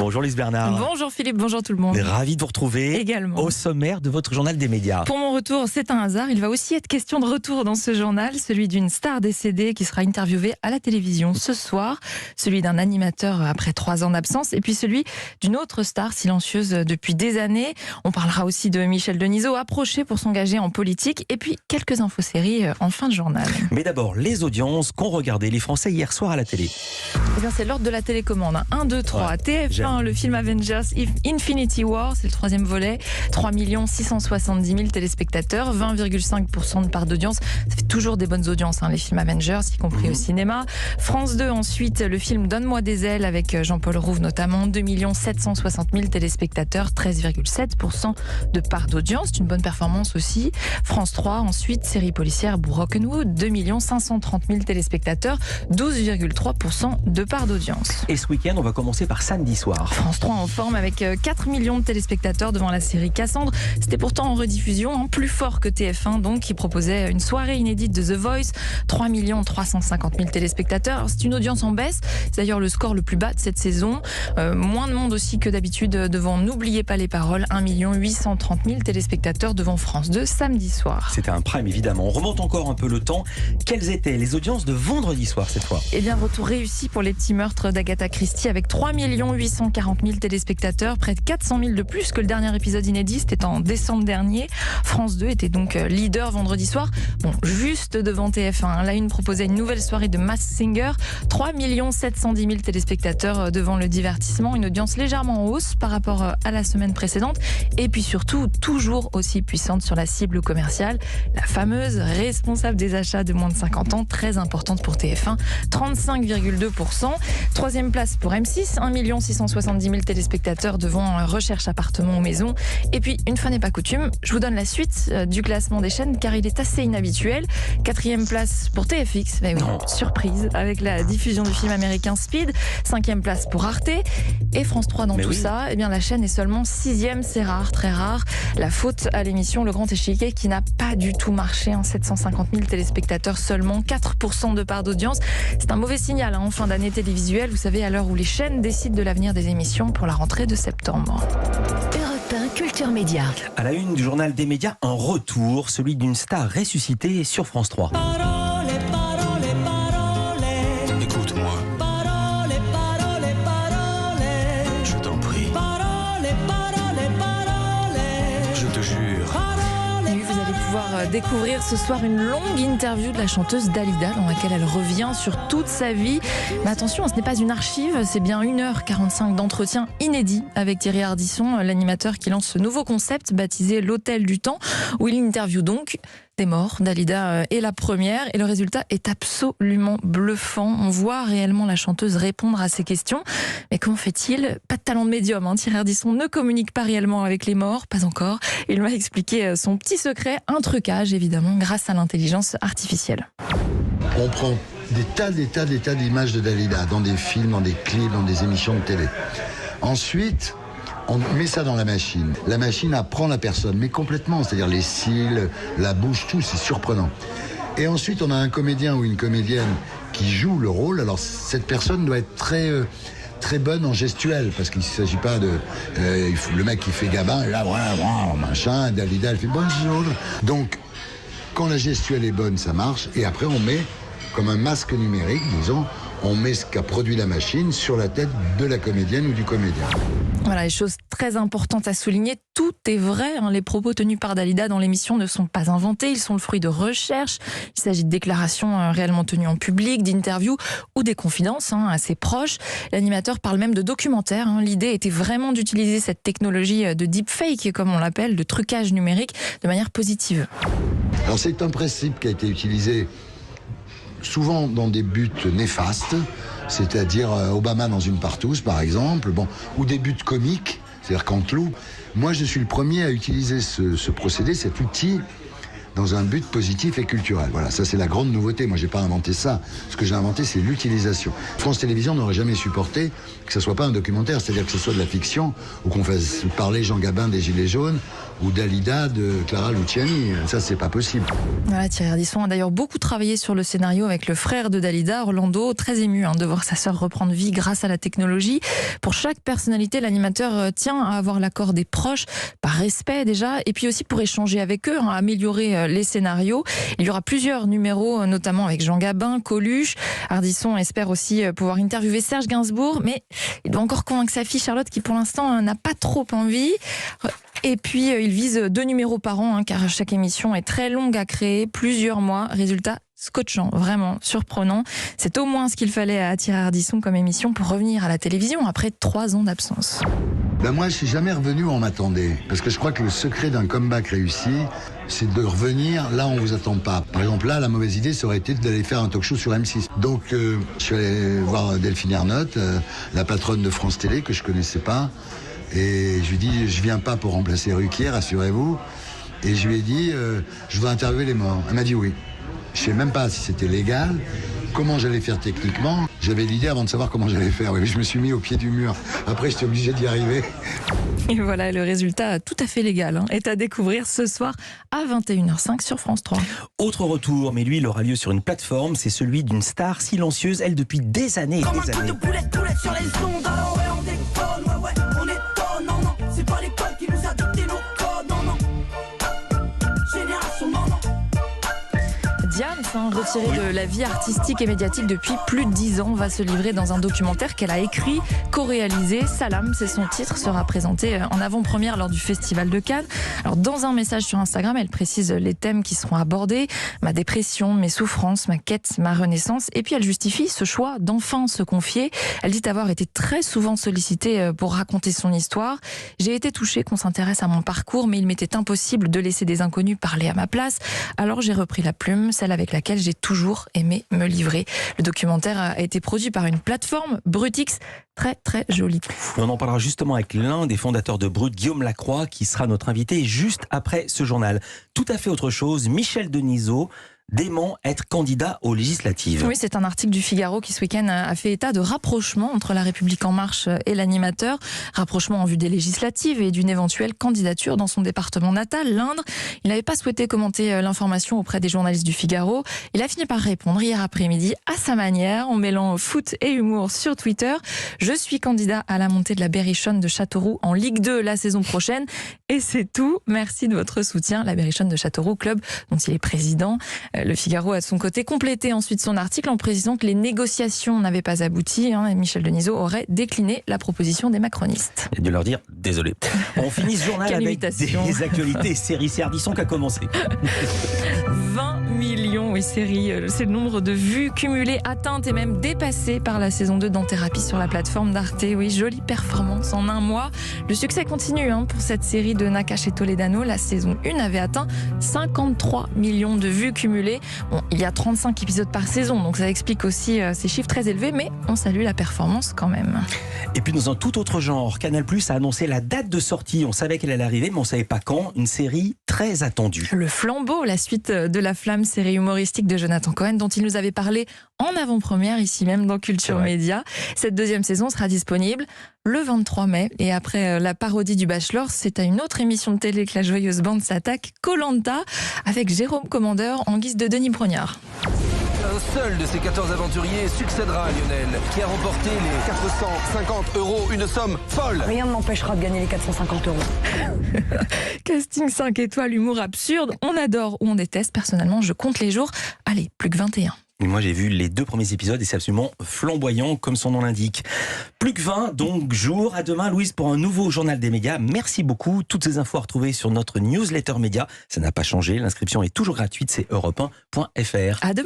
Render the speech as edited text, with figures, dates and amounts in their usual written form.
Bonjour Lise Bernard. Bonjour Philippe, bonjour tout le monde. Ravi de vous retrouver Également. au sommaire de votre journal des médias. Pour mon retour, c'est un hasard. Il va aussi être question de retour dans ce journal, celui d'une star décédée qui sera interviewée à la télévision ce soir, celui d'un animateur après 3 ans d'absence et puis celui d'une autre star silencieuse depuis des années. On parlera aussi de Michel Denisot, approché pour s'engager en politique et puis quelques infos-séries en fin de journal. Mais d'abord, les audiences qu'ont regardé les Français hier soir à la télé. Eh bien, c'est l'ordre de la télécommande. 1, 2, 3. Ouais, TF1, le film Avengers Infinity War, c'est le 3e volet. 3 670 000 téléspectateurs, 20,5% de part d'audience. Ça fait toujours des bonnes audiences, les films Avengers, y compris au cinéma. France 2, ensuite, le film Donne-moi des ailes avec Jean-Paul Rouve notamment. 2 760 000 téléspectateurs, 13,7% de part d'audience. C'est une bonne performance aussi. France 3, ensuite, série policière Brokenwood. 2 530 000 téléspectateurs, 12,3% de part d'audience. Et ce week-end, on va commencer par samedi soir. France 3 en forme avec 4 millions de téléspectateurs devant la série Cassandre. C'était pourtant en rediffusion, plus fort que TF1, donc, qui proposait une soirée inédite de The Voice. 3 350 000 téléspectateurs. Alors, c'est une audience en baisse. C'est d'ailleurs le score le plus bas de cette saison. Moins de monde aussi que d'habitude devant N'oubliez pas les paroles. 1 830 000 téléspectateurs devant France 2 samedi soir. C'était un prime évidemment. On remonte encore un peu le temps. Quelles étaient les audiences de vendredi soir cette fois? Eh bien, retour réussi pour les petits meurtres d'Agatha Christie avec 3 840 000 téléspectateurs, près de 400 000 de plus que le dernier épisode inédit, c'était en décembre dernier. France 2 était donc leader vendredi soir, juste devant TF1. La Une proposait une nouvelle soirée de Masked Singer, 3 710 000 téléspectateurs devant le divertissement, une audience légèrement en hausse par rapport à la semaine précédente, et puis surtout toujours aussi puissante sur la cible commerciale, la fameuse responsable des achats de moins de 50 ans, très importante pour TF1, 35,2%. 3e place pour M6, 1 670 000 téléspectateurs devant Recherche appartement ou maison. Et puis, une fois n'est pas coutume, je vous donne la suite du classement des chaînes car il est assez inhabituel. 4e place pour TFX, mais oui, surprise, avec la diffusion du film américain Speed. 5e place pour Arte. Et France 3 dans ça, eh bien la chaîne est seulement 6e, c'est rare, très rare. La faute à l'émission Le Grand Échiquier qui n'a pas du tout marché, 750 000 téléspectateurs seulement, 4% de part d'audience. C'est un mauvais signal en fin d'année télévisuelle, vous savez, à l'heure où les chaînes décident de l'avenir des émissions pour la rentrée de septembre. Europe 1 Culture Média. À la une du journal des médias, un retour, celui d'une star ressuscitée sur France 3. Écoute-moi. Je t'en prie. Je te jure. Vous allez pouvoir découvrir ce soir une longue interview de la chanteuse Dalida dans laquelle elle revient sur toute sa vie. Mais attention, ce n'est pas une archive, c'est bien 1h45 d'entretien inédit avec Thierry Ardisson, l'animateur qui lance ce nouveau concept baptisé l'Hôtel du Temps, où il interviewe donc des morts. Dalida est la première et le résultat est absolument bluffant. On voit réellement la chanteuse répondre à ces questions. Mais comment fait-il? Pas de talent de médium. Thierry Ardisson ne communique pas réellement avec les morts, pas encore. Il m'a expliqué son petit secret, un trucage évidemment grâce à l'intelligence artificielle. On prend des tas d'images de Dalida dans des films, dans des clips, dans des émissions de télé. Ensuite, on met ça dans la machine. La machine apprend la personne, mais complètement. C'est-à-dire les cils, la bouche, tout, c'est surprenant. Et ensuite, on a un comédien ou une comédienne qui joue le rôle. Alors, cette personne doit être très bonne en gestuelle, parce qu'il ne s'agit pas de... le mec qui fait Gabin, là, machin, Dalida, elle fait bonjour. Donc, quand la gestuelle est bonne, ça marche. Et après, on met, comme un masque numérique, disons, on met ce qu'a produit la machine sur la tête de la comédienne ou du comédien. Voilà, les choses très importantes à souligner. Tout est vrai. Les propos tenus par Dalida dans l'émission ne sont pas inventés. Ils sont le fruit de recherches. Il s'agit de déclarations réellement tenues en public, d'interviews ou des confidences à ses proches. L'animateur parle même de documentaires. L'idée était vraiment d'utiliser cette technologie de deepfake, comme on l'appelle, de trucage numérique, de manière positive. Alors c'est un principe qui a été utilisé souvent dans des buts néfastes, c'est-à-dire Obama dans une partouze par exemple, ou des buts comiques, c'est-à-dire Canteloup. Moi je suis le premier à utiliser ce procédé, cet outil, dans un but positif et culturel. Voilà, ça c'est la grande nouveauté. Moi, j'ai pas inventé ça. Ce que j'ai inventé, c'est l'utilisation. France Télévisions n'aurait jamais supporté que ça soit pas un documentaire, c'est-à-dire que ce soit de la fiction ou qu'on fasse parler Jean Gabin des Gilets jaunes ou Dalida de Clara Luciani. Ça, c'est pas possible. Voilà, Thierry Ardisson a d'ailleurs beaucoup travaillé sur le scénario avec le frère de Dalida, Orlando, très ému de voir sa sœur reprendre vie grâce à la technologie. Pour chaque personnalité, l'animateur tient à avoir l'accord des proches, par respect déjà, et puis aussi pour échanger avec eux, à améliorer les scénarios. Il y aura plusieurs numéros, notamment avec Jean Gabin, Coluche. Ardisson espère aussi pouvoir interviewer Serge Gainsbourg, mais il doit encore convaincre sa fille Charlotte qui pour l'instant n'a pas trop envie. Et puis, il vise 2 numéros par an, car chaque émission est très longue à créer, plusieurs mois. Résultat scotchant, vraiment surprenant. C'est au moins ce qu'il fallait à Thierry Ardisson comme émission pour revenir à la télévision après 3 ans d'absence. Moi, je suis jamais revenu où on m'attendait. Parce que je crois que le secret d'un comeback réussi, c'est de revenir là où on vous attend pas. Par exemple, là, la mauvaise idée, ça aurait été d'aller faire un talk-show sur M6. Donc, je suis allé voir Delphine Ernotte, la patronne de France Télé, que je connaissais pas. Et je lui ai dit, je viens pas pour remplacer Ruquier, rassurez-vous. Et je lui ai dit, je voudrais interviewer les morts. Elle m'a dit oui. Je sais même pas si c'était légal, comment j'allais faire techniquement. J'avais l'idée avant de savoir comment j'allais faire. Oui, je me suis mis au pied du mur. Après, j'étais obligé d'y arriver. Et voilà, le résultat tout à fait légal est à découvrir ce soir à 21h05 sur France 3. Autre retour, mais lui, il aura lieu sur une plateforme. C'est celui d'une star silencieuse, elle, depuis des années et des années. Poulet sur les ondes, alors ouais, on déconne, ouais, on étonne, non, non, c'est pas l'école qui nous a dicté nos codes, non, non. Génération, non, non. Diane, retirée de la vie artistique et médiatique depuis plus de 10 ans, va se livrer dans un documentaire qu'elle a écrit, co-réalisé. Salam, c'est son titre, sera présenté en avant-première lors du Festival de Cannes. Alors, dans un message sur Instagram, elle précise les thèmes qui seront abordés: ma dépression, mes souffrances, ma quête, ma renaissance. Et puis, elle justifie ce choix d'enfin se confier. Elle dit avoir été très souvent sollicitée pour raconter son histoire. J'ai été touchée qu'on s'intéresse à mon parcours, mais il m'était impossible de laisser des inconnus parler à ma place. Alors, j'ai repris la plume, celle avec laquelle j'ai toujours aimé me livrer. Le documentaire a été produit par une plateforme, Brutix. Très très joli. On en parlera justement avec l'un des fondateurs de Brut, Guillaume Lacroix, qui sera notre invité juste après ce journal. Tout à fait autre chose, Michel Denisot dément être candidat aux législatives. Oui, c'est un article du Figaro qui ce week-end a fait état de rapprochement entre La République En Marche et l'animateur. Rapprochement en vue des législatives et d'une éventuelle candidature dans son département natal, l'Indre. Il n'avait pas souhaité commenter l'information auprès des journalistes du Figaro. Il a fini par répondre hier après-midi à sa manière, en mêlant foot et humour sur Twitter. Je suis candidat à la montée de la Berrichonne de Châteauroux en Ligue 2 la saison prochaine. Et c'est tout. Merci de votre soutien. La Berrichonne de Châteauroux, club dont il est président. Le Figaro a de son côté complété ensuite son article en précisant que les négociations n'avaient pas abouti. Et Michel Denisot aurait décliné la proposition des macronistes. Et de leur dire désolé. On finit ce journal avec des actualités séries. C'est Ardisson qui a commencé. 20 millions, oui, séries. C'est le nombre de vues cumulées, atteintes et même dépassées par la saison 2 d'En-Thérapie sur la plateforme d'Arte. Oui, jolie performance en un mois. Le succès continue pour cette série de Nakache et Toledano. La saison 1 avait atteint 53 millions de vues cumulées. Bon, il y a 35 épisodes par saison, donc ça explique aussi ces chiffres très élevés, mais on salue la performance quand même. Et puis dans un tout autre genre, Canal+ a annoncé la date de sortie. On savait qu'elle allait arriver, mais on ne savait pas quand. Une série très attendue. Le Flambeau, la suite de La Flamme, série humoristique de Jonathan Cohen, dont il nous avait parlé en avant-première, ici même dans Culture Média. Cette 2e saison sera disponible le 23 mai. Et après la parodie du Bachelor, c'est à une autre émission de télé que la joyeuse bande s'attaque, Koh-Lanta, avec Jérôme Commandeur en guise de Denis Brognard. Un seul de ces 14 aventuriers succédera à Lionel, qui a remporté les 450 €, une somme folle. Rien ne m'empêchera de gagner les 450 €. Casting 5 étoiles, humour absurde, on adore ou on déteste. Personnellement, je compte les jours. Allez, plus que 21. Et moi, j'ai vu les 2 premiers épisodes et c'est absolument flamboyant, comme son nom l'indique. Plus que 20, donc jour. À demain, Louise, pour un nouveau journal des médias. Merci beaucoup. Toutes ces infos à retrouver sur notre newsletter média. Ça n'a pas changé. L'inscription est toujours gratuite. C'est europe1.fr. À demain.